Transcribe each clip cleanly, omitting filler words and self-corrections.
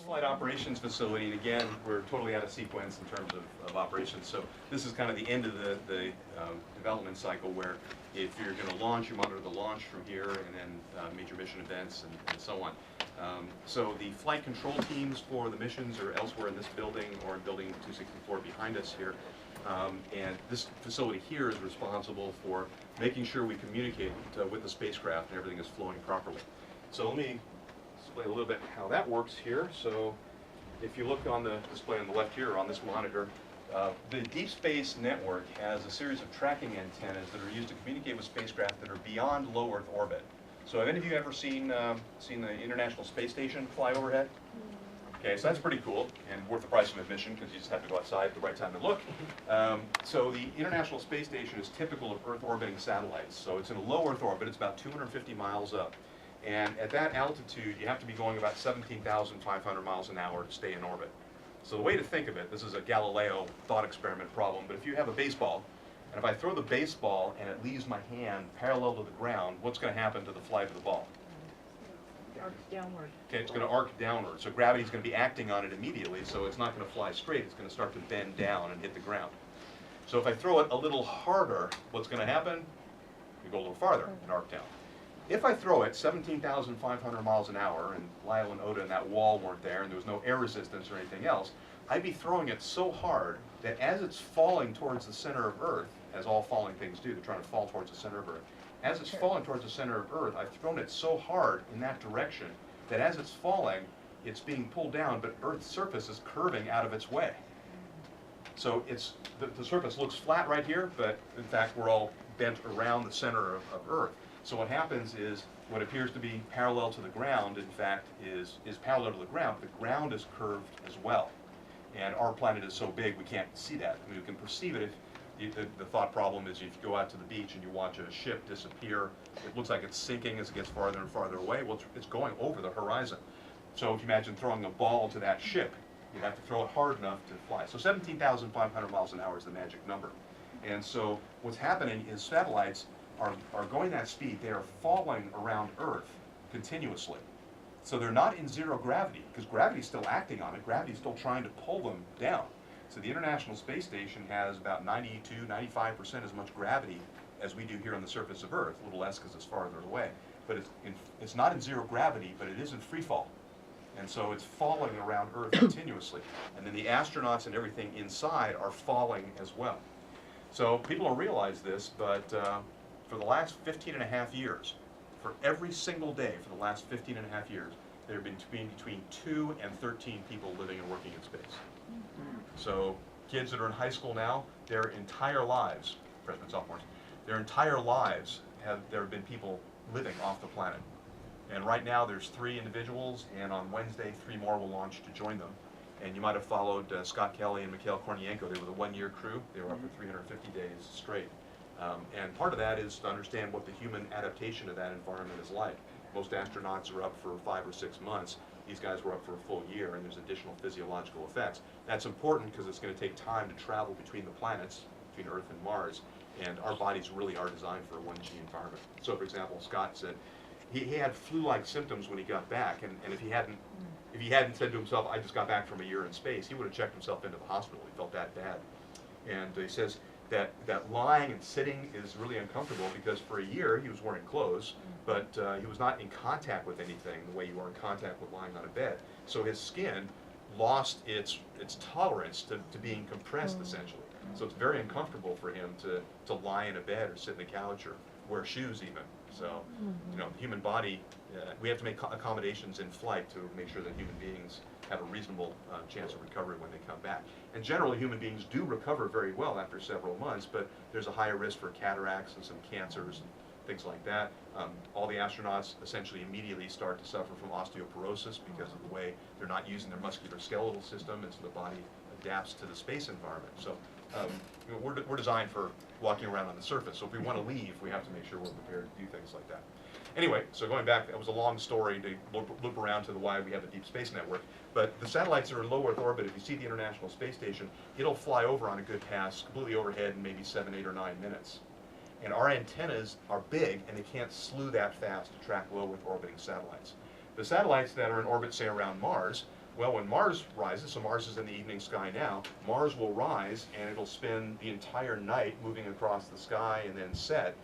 flight operations facility, and again, we're totally out of sequence in terms of operations. So this is kind of the end of the development cycle where if you're going to launch, you monitor the launch from here, and then major mission events and so on. So the flight control teams for the missions are elsewhere in this building or in building 264 behind us here. And this facility here is responsible for making sure we communicate with the spacecraft and everything is flowing properly. So let me explain a little bit how that works here. So if you look on the display on the left here on this monitor, the Deep Space Network has a series of tracking antennas that are used to communicate with spacecraft that are beyond low Earth orbit. So have any of you ever seen the International Space Station fly overhead? Okay, so that's pretty cool and worth the price of admission because you just have to go outside at the right time to look. So the International Space Station is typical of Earth orbiting satellites. So it's in a low Earth orbit, it's about 250 miles up. And at that altitude, you have to be going about 17,500 miles an hour to stay in orbit. So the way to think of it, this is a Galileo thought experiment problem, but if you have a baseball, and if I throw the baseball and it leaves my hand parallel to the ground, what's going to happen to the flight of the ball? Arc downward. Okay, it's going to arc downward. So gravity's going to be acting on it immediately, so it's not going to fly straight. It's going to start to bend down and hit the ground. So if I throw it a little harder, what's going to happen? You go a little farther and arc down. If I throw it 17,500 miles an hour, and Lyle and Oda and that wall weren't there, and there was no air resistance or anything else, I'd be throwing it so hard that as it's falling towards the center of Earth, as all falling things do, they're trying to fall towards the center of Earth. As it's falling towards the center of Earth, I've thrown it so hard in that direction that as it's falling, it's being pulled down, but Earth's surface is curving out of its way. So it's the surface looks flat right here, but in fact we're all bent around the center of Earth. So what happens is what appears to be parallel to the ground, in fact, is parallel to the ground. The ground is curved as well. And our planet is so big we can't see that. I mean, we can perceive it if the thought problem is if you go out to the beach and you watch a ship disappear, it looks like it's sinking as it gets farther and farther away. Well, it's going over the horizon. So if you imagine throwing a ball to that ship, you have to throw it hard enough to fly. So 17,500 miles an hour is the magic number. And so what's happening is satellites are going that speed. They are falling around Earth continuously. So they're not in zero gravity because gravity's still acting on it. Gravity's still trying to pull them down. So the International Space Station has about 92–95% as much gravity as we do here on the surface of Earth, a little less because it's farther away. But it's not in zero gravity, but it is in free fall. And so it's falling around Earth continuously. And then the astronauts and everything inside are falling as well. So people don't realize this, but for the last 15.5 years, for every single day for the last 15.5 years, there have been between 2 and 13 people living and working in space. So kids that are in high school now, their entire lives, freshmen, sophomores, their entire lives there have been people living off the planet. And right now there's 3 individuals, and on Wednesday 3 more will launch to join them. And you might have followed Scott Kelly and Mikhail Kornienko. They were the 1-year crew. They were up for 350 days straight. And part of that is to understand what the human adaptation to that environment is like. Most astronauts are up for 5 or 6 months. These guys were up for a full year, and there's additional physiological effects. That's important because it's going to take time to travel between the planets, between Earth and Mars, and our bodies really are designed for a 1G environment. So, for example, Scott said he had flu-like symptoms when he got back, and if he hadn't said to himself, I just got back from a year in space, he would have checked himself into the hospital. He felt that bad. And he says that lying and sitting is really uncomfortable because for a year he was wearing clothes, but he was not in contact with anything the way you are in contact with lying on a bed. So his skin lost its tolerance to being compressed, essentially. So it's very uncomfortable for him to lie in a bed or sit in the couch or wear shoes even. So, you know, the human body, we have to make accommodations in flight to make sure that human beings have a reasonable chance of recovery when they come back. And generally, human beings do recover very well after several months, but there's a higher risk for cataracts and some cancers and things like that. All the astronauts essentially immediately start to suffer from osteoporosis because of the way they're not using their musculoskeletal system, and so the body adapts to the space environment. So you know, we're designed for walking around on the surface, so if we want to leave, we have to make sure we're prepared to do things like that. Anyway, so going back, that was a long story to loop around to why we have the Deep Space Network. But the satellites are in low Earth orbit. If you see the International Space Station, it'll fly over on a good pass, completely overhead in maybe 7, 8, or 9 minutes. And our antennas are big, and they can't slew that fast to track low Earth orbiting satellites. The satellites that are in orbit, say around Mars, Well, when Mars rises, so Mars is in the evening sky now, Mars will rise and it'll spend the entire night moving across the sky and then set,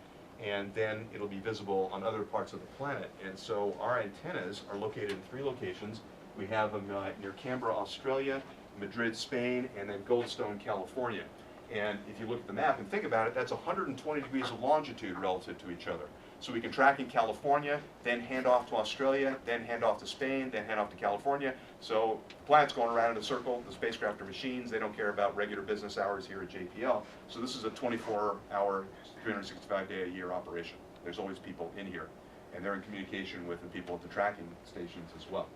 and then it'll be visible on other parts of the planet. And so our antennas are located in 3 locations. We have them near Canberra, Australia, Madrid, Spain, and then Goldstone, California. And if you look at the map and think about it, that's 120 degrees of longitude relative to each other. So we can track in California, then hand off to Australia, then hand off to Spain, then hand off to California. So the planet's going around in a circle. The spacecraft are machines. They don't care about regular business hours here at JPL. So this is a 24-hour, 365-day-a-year operation. There's always people in here, and they're in communication with the people at the tracking stations as well.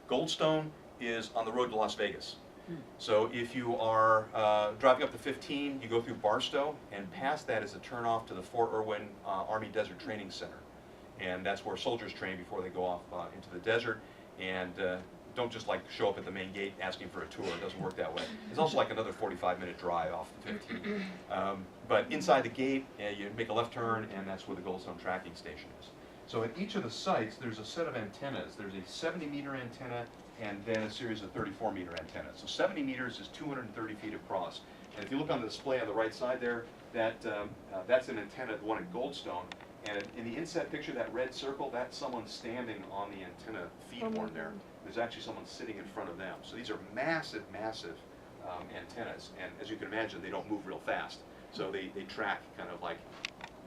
Goldstone is on the road to Las Vegas. So if you are driving up to 15, you go through Barstow, and past that is a turnoff to the Fort Irwin Army Desert Training Center. And that's where soldiers train before they go off into the desert. And don't just like show up at the main gate asking for a tour. It doesn't work that way. It's also like another 45-minute drive off the 15. But inside the gate, you make a left turn, and that's where the Goldstone tracking station is. So at each of the sites, there's a set of antennas. There's a 70-meter antenna, and then a series of 34-meter antennas. So 70 meters is 230 feet across. And if you look on the display on the right side there, that's an antenna, the one at Goldstone. And in the inset picture, that red circle, that's someone standing on the antenna feed horn there. There's actually someone sitting in front of them. So these are massive, massive antennas. And as you can imagine, they don't move real fast. So they track kind of like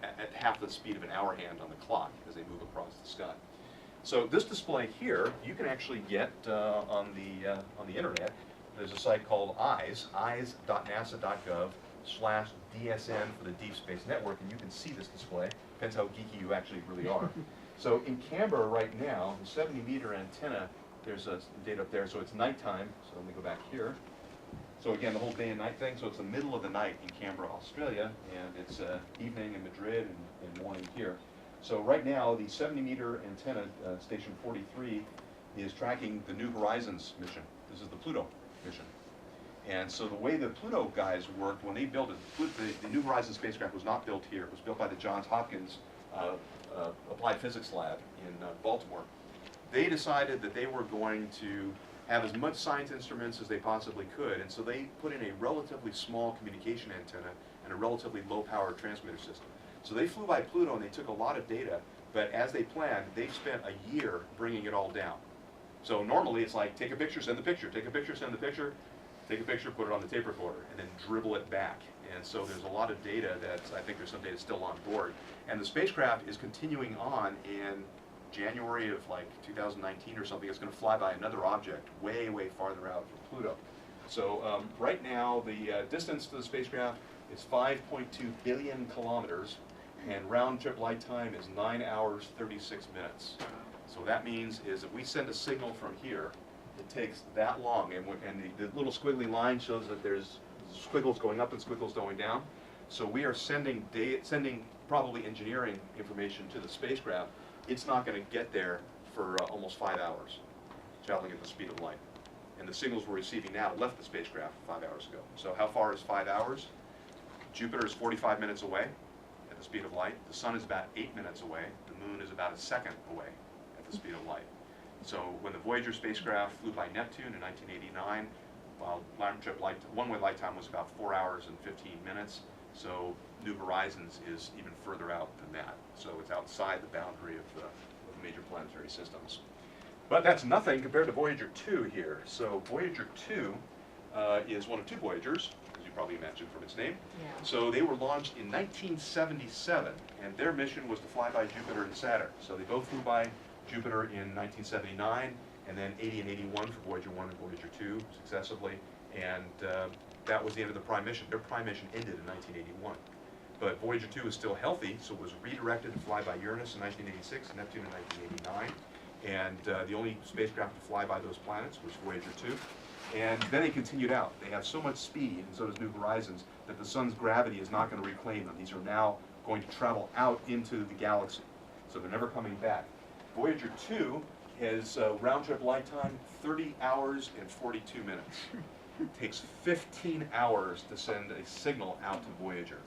at half the speed of an hour hand on the clock as they move across the sky. So this display here, you can actually get on the internet. There's a site called eyes.nasa.gov/DSN for the Deep Space Network, and you can see this display. Depends how geeky you actually really are. So in Canberra right now, the 70-meter antenna, there's a date up there, so it's nighttime. So let me go back here. So again, the whole day and night thing, so it's the middle of the night in Canberra, Australia, and it's evening in Madrid and morning here. So right now, the 70-meter antenna, station 43, is tracking the New Horizons mission. This is the Pluto mission. And so the way the Pluto guys worked, when they built it, the New Horizons spacecraft was not built here. It was built by the Johns Hopkins Applied Physics Lab in Baltimore. They decided that they were going to have as much science instruments as they possibly could, and so they put in a relatively small communication antenna and a relatively low-power transmitter system. So they flew by Pluto and they took a lot of data, but as they planned, they spent a year bringing it all down. So normally it's like, take a picture, send the picture, take a picture, send the picture, take a picture, put it on the tape recorder, and then dribble it back. And so there's a lot of data I think there's some data still on board. And the spacecraft is continuing on in January of like 2019 or something. It's going to fly by another object way, way farther out from Pluto. So right now, the distance to the spacecraft is 5.2 billion kilometers, and round-trip light time is 9 hours, 36 minutes. So what that means is if we send a signal from here, it takes that long, and the little squiggly line shows that there's squiggles going up and squiggles going down. So we are sending probably engineering information to the spacecraft. It's not going to get there for almost 5 hours, traveling at the speed of light. And the signals we're receiving now left the spacecraft 5 hours ago. So how far is 5 hours? Jupiter is 45 minutes away at the speed of light. The sun is about 8 minutes away. The moon is about a second away at the speed of light. So when the Voyager spacecraft flew by Neptune in 1989, while one-way light time was about 4 hours and 15 minutes, so New Horizons is even further out than that. So it's outside the boundary of the major planetary systems. But that's nothing compared to Voyager 2 here. So Voyager 2 is one of 2 Voyagers, as you probably imagine from its name. Yeah. So they were launched in 1977, and their mission was to fly by Jupiter and Saturn. So they both flew by Jupiter in 1979, and then 80 and 81 for Voyager 1 and Voyager 2 successively, and that was the end of the prime mission. Their prime mission ended in 1981. But Voyager 2 was still healthy, so it was redirected to fly by Uranus in 1986, Neptune in 1989, and the only spacecraft to fly by those planets was Voyager 2. And then they continued out. They have so much speed, and so does New Horizons, that the sun's gravity is not going to reclaim them. These are now going to travel out into the galaxy, so they're never coming back. Voyager 2 has round-trip light time 30 hours and 42 minutes. It takes 15 hours to send a signal out to Voyager,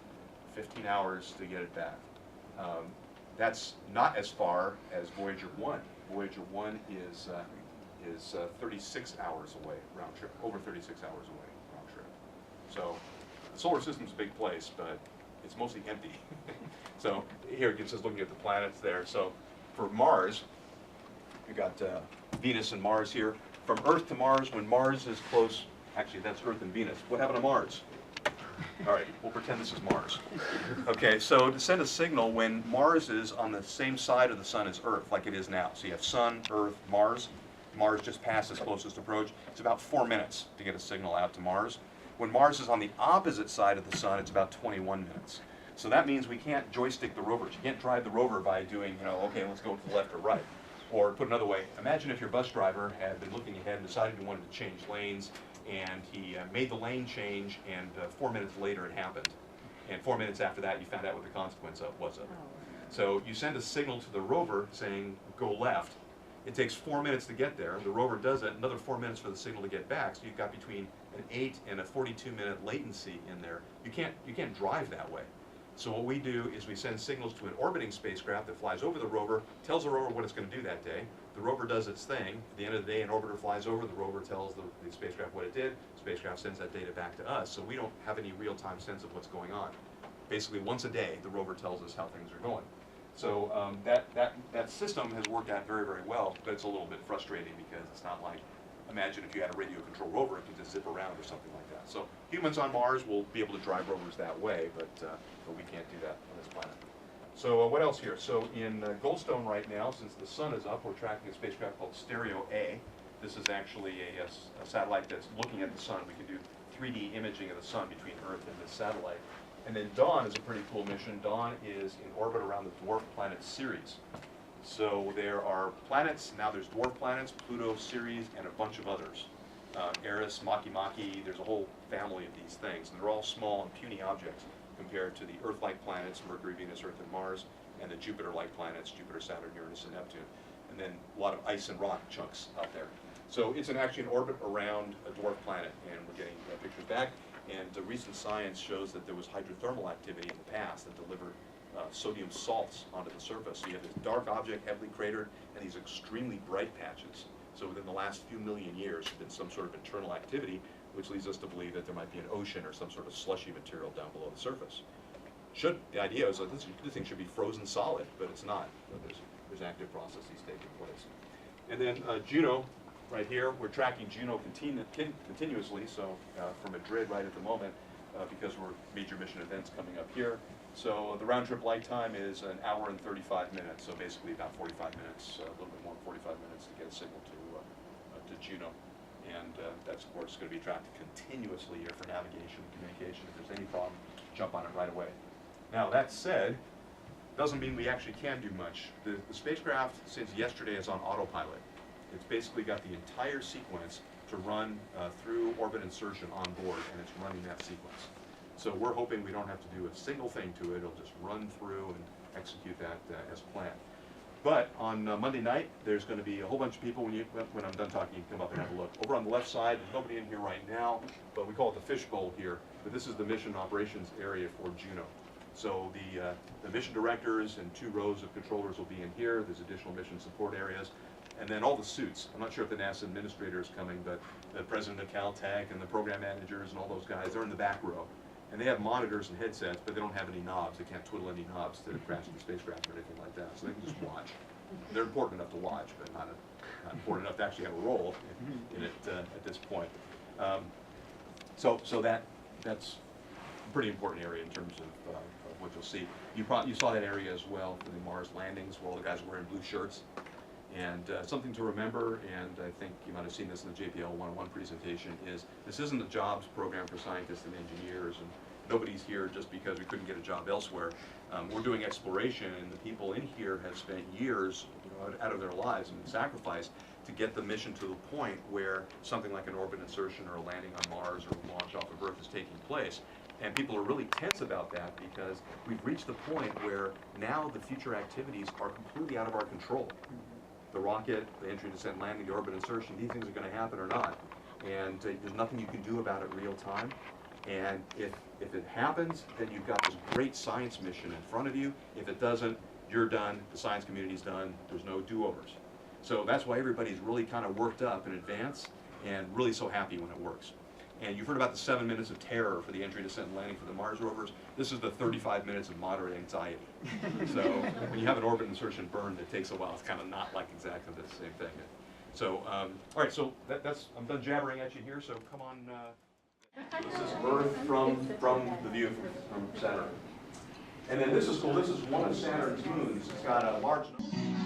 15 hours to get it back. That's not as far as Voyager 1. Voyager 1 is is 36 hours away round trip, over 36 hours away round trip. So the solar system's a big place, but it's mostly empty. So here it's just looking at the planets there. So for Mars, we got Venus and Mars here. From Earth to Mars, when Mars is close, actually that's Earth and Venus. What happened to Mars? All right, we'll pretend this is Mars. Okay, so to send a signal when Mars is on the same side of the sun as Earth, like it is now. So you have Sun, Earth, Mars. Mars just passed its closest approach. It's about 4 minutes to get a signal out to Mars. When Mars is on the opposite side of the sun, it's about 21 minutes. So that means we can't joystick the rovers. You can't drive the rover by doing, okay, let's go to the left or right. Or put another way, imagine if your bus driver had been looking ahead and decided he wanted to change lanes, and he made the lane change, and 4 minutes later it happened. And 4 minutes after that, you found out what the consequence was of it. So you send a signal to the rover saying, go left. It takes 4 minutes to get there. The rover does it, another 4 minutes for the signal to get back. So you've got between an 8 and a 42-minute latency in there. You can't drive that way. So what we do is we send signals to an orbiting spacecraft that flies over the rover, tells the rover what it's going to do that day. The rover does its thing. At the end of the day, an orbiter flies over. The rover tells the spacecraft what it did. The spacecraft sends that data back to us. So we don't have any real-time sense of what's going on. Basically, once a day, the rover tells us how things are going. So that system has worked out very, very well, but it's a little bit frustrating because it's not like, imagine if you had a radio control rover, it could just zip around or something like that. So humans on Mars will be able to drive rovers that way, but we can't do that on this planet. So what else here? So in Goldstone right now, since the sun is up, we're tracking a spacecraft called Stereo A. This is actually a satellite that's looking at the sun. We can do 3D imaging of the sun between Earth and this satellite. And then Dawn is a pretty cool mission. Dawn is in orbit around the dwarf planet Ceres. So there are planets, now there's dwarf planets, Pluto, Ceres, and a bunch of others. Eris, Makemake, there's a whole family of these things. And they're all small and puny objects compared to the Earth-like planets, Mercury, Venus, Earth, and Mars, and the Jupiter-like planets, Jupiter, Saturn, Uranus, and Neptune. And then a lot of ice and rock chunks out there. So it's actually in orbit around a dwarf planet, and we're getting pictures back. And recent science shows that there was hydrothermal activity in the past that delivered sodium salts onto the surface. So you have this dark object, heavily cratered, and these extremely bright patches. So within the last few million years, there's been some sort of internal activity, which leads us to believe that there might be an ocean or some sort of slushy material down below the surface. The idea is that this thing should be frozen solid, but it's not. There's active processes taking place. And then Juno, right here, we're tracking Juno continuously, so from Madrid right at the moment, because we're major mission events coming up here. So the round trip light time is 1 hour and 35 minutes, so basically about 45 minutes, a little bit more than 45 minutes to get a signal to Juno. And that's, of course, going to be tracked continuously here for navigation and communication. If there's any problem, jump on it right away. Now, that said, doesn't mean we actually can do much. The spacecraft, since yesterday, is on autopilot. It's basically got the entire sequence to run through orbit insertion on board, and it's running that sequence. So we're hoping we don't have to do a single thing to it. It'll just run through and execute that as planned. But on Monday night, there's going to be a whole bunch of people. When I'm done talking, you can come up and have a look. Over on the left side, there's nobody in here right now, but we call it the fishbowl here. But this is the mission operations area for Juno. So the mission directors and 2 rows of controllers will be in here. There's additional mission support areas. And then all the suits. I'm not sure if the NASA administrator is coming, but the president of Caltech and the program managers and all those guys, they're in the back row. And they have monitors and headsets, but they don't have any knobs. They can't twiddle any knobs to crash the spacecraft or anything like that. So they can just watch. They're important enough to watch, but not important enough to actually have a role in it at this point. So that's a pretty important area in terms of what you'll see. You saw that area as well for the Mars landings, where all the guys were wearing blue shirts. And something to remember, and I think you might have seen this in the JPL 101 presentation, is this isn't a jobs program for scientists and engineers, and nobody's here just because we couldn't get a job elsewhere. We're doing exploration, and the people in here have spent years out of their lives and sacrifice to get the mission to the point where something like an orbit insertion or a landing on Mars or a launch off of Earth is taking place. And people are really tense about that because we've reached the point where now the future activities are completely out of our control. The rocket, the entry, descent, landing, the orbit insertion, these things are going to happen or not. And there's nothing you can do about it real time. And if it happens, then you've got this great science mission in front of you. If it doesn't, you're done, the science community's done, there's no do-overs. So that's why everybody's really kind of worked up in advance and really so happy when it works. And you've heard about the 7 minutes of terror for the entry, descent, and landing for the Mars rovers. This is the 35 minutes of moderate anxiety. So when you have an orbit insertion burn that takes a while, it's kind of not like exactly the same thing. So, all right, so I'm done jabbering at you here, so come on. This is Earth from the view from Saturn. And then this is cool, this is one of Saturn's moons. It's got a large number.